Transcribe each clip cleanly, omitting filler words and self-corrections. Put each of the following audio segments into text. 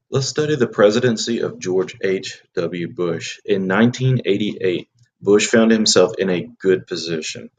Let's study the presidency of George H. W. Bush. In 1988, Bush found himself in a good position.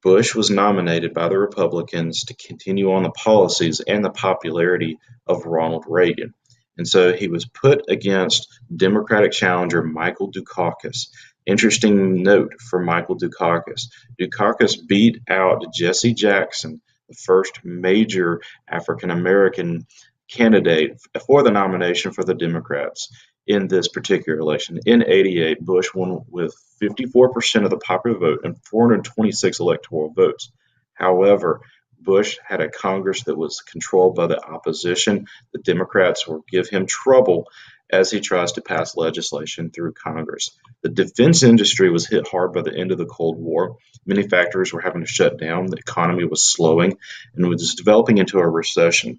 Bush was nominated by the Republicans to continue on the policies and the popularity of Ronald Reagan. And so he was put against Democratic challenger Michael Dukakis. Interesting note for Michael Dukakis. Dukakis beat out Jesse Jackson, the first major African American candidate for the nomination for the Democrats in this particular election. In 88, Bush won with 54% of the popular vote and 426 electoral votes. However, Bush had a Congress that was controlled by the opposition. The Democrats will give him trouble as he tries to pass legislation through Congress. The defense industry was hit hard by the end of the Cold War. Many factories were having to shut down. The economy was slowing and was developing into a recession,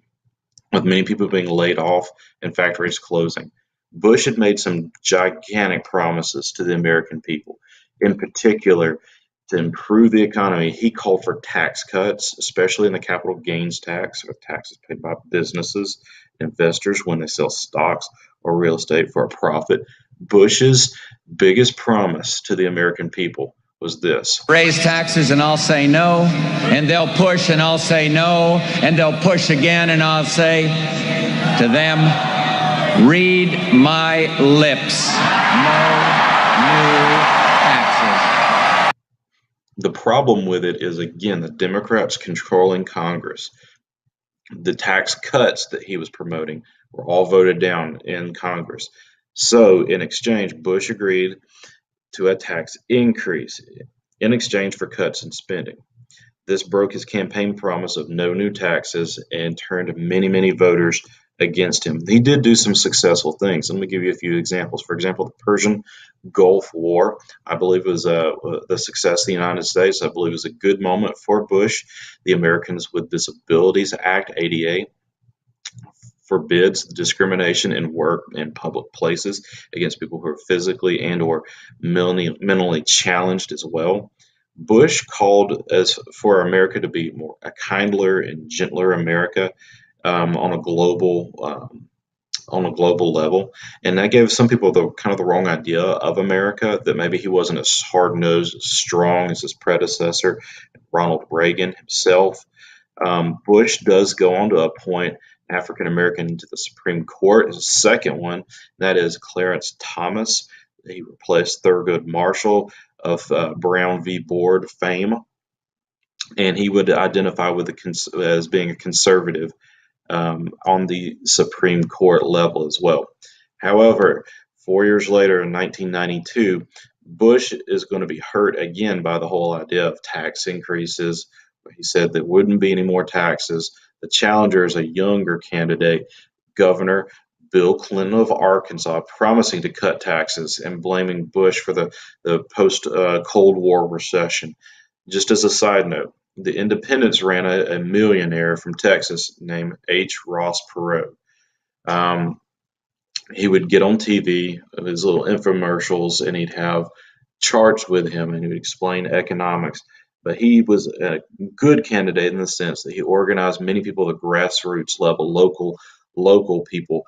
with many people being laid off and factories closing. Bush had made some gigantic promises to the American people. In particular, to improve the economy, he called for tax cuts, especially in the capital gains tax, or taxes paid by businesses, investors when they sell stocks or real estate for a profit. Bush's biggest promise to the American people was this: raise taxes and I'll say no, and they'll push and I'll say no, and they'll push again and I'll say to them, read my lips. No new taxes. The problem with it is, again, the Democrats controlling Congress. The tax cuts that he was promoting were all voted down in Congress. So, in exchange, Bush agreed to a tax increase in exchange for cuts in spending. This broke his campaign promise of no new taxes and turned many, many voters against him. He did do some successful things. Let me give you a few examples. For example, the Persian Gulf War, I believe, was the success of the United States. I believe it was a good moment for Bush. The Americans with Disabilities Act, ADA, forbids discrimination in work and public places against people who are physically and or mentally challenged as well. Bush called as for America to be more a kindler and gentler America, on a global level, and that gave some people the kind of the wrong idea of America, that maybe he wasn't as hard nosed, as strong as his predecessor, Ronald Reagan himself. Bush does go on to appoint African American to the Supreme Court. His second one, that is Clarence Thomas. He replaced Thurgood Marshall of Brown v. Board fame, and he would identify with as being a conservative on the Supreme Court level as well. However, 4 years later in 1992, Bush is going to be hurt again by the whole idea of tax increases. He said there wouldn't be any more taxes. The challenger is a younger candidate, Governor Bill Clinton of Arkansas, promising to cut taxes and blaming Bush for the post Cold War recession. Just as a side note, the Independents ran a millionaire from Texas named H. Ross Perot. Um, he would get on TV, his little infomercials, and he'd have charts with him, and he would explain economics. But he was a good candidate in the sense that he organized many people at the grassroots level, local people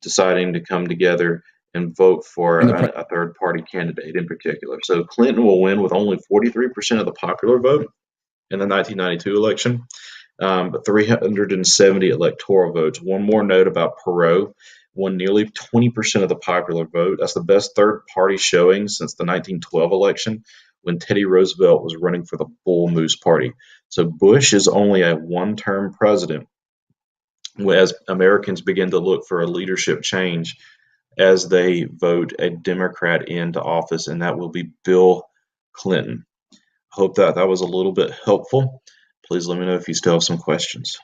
deciding to come together and vote for a third party candidate in particular. So Clinton will win with only 43% of the popular vote in the 1992 election, but 370 electoral votes. One more note about Perot: won nearly 20% of the popular vote. That's the best third party showing since the 1912 election, when Teddy Roosevelt was running for the Bull Moose Party. So Bush is only a one-term president, as Americans begin to look for a leadership change as they vote a Democrat into office, and that will be Bill Clinton. Hope that was a little bit helpful. Please let me know if you still have some questions.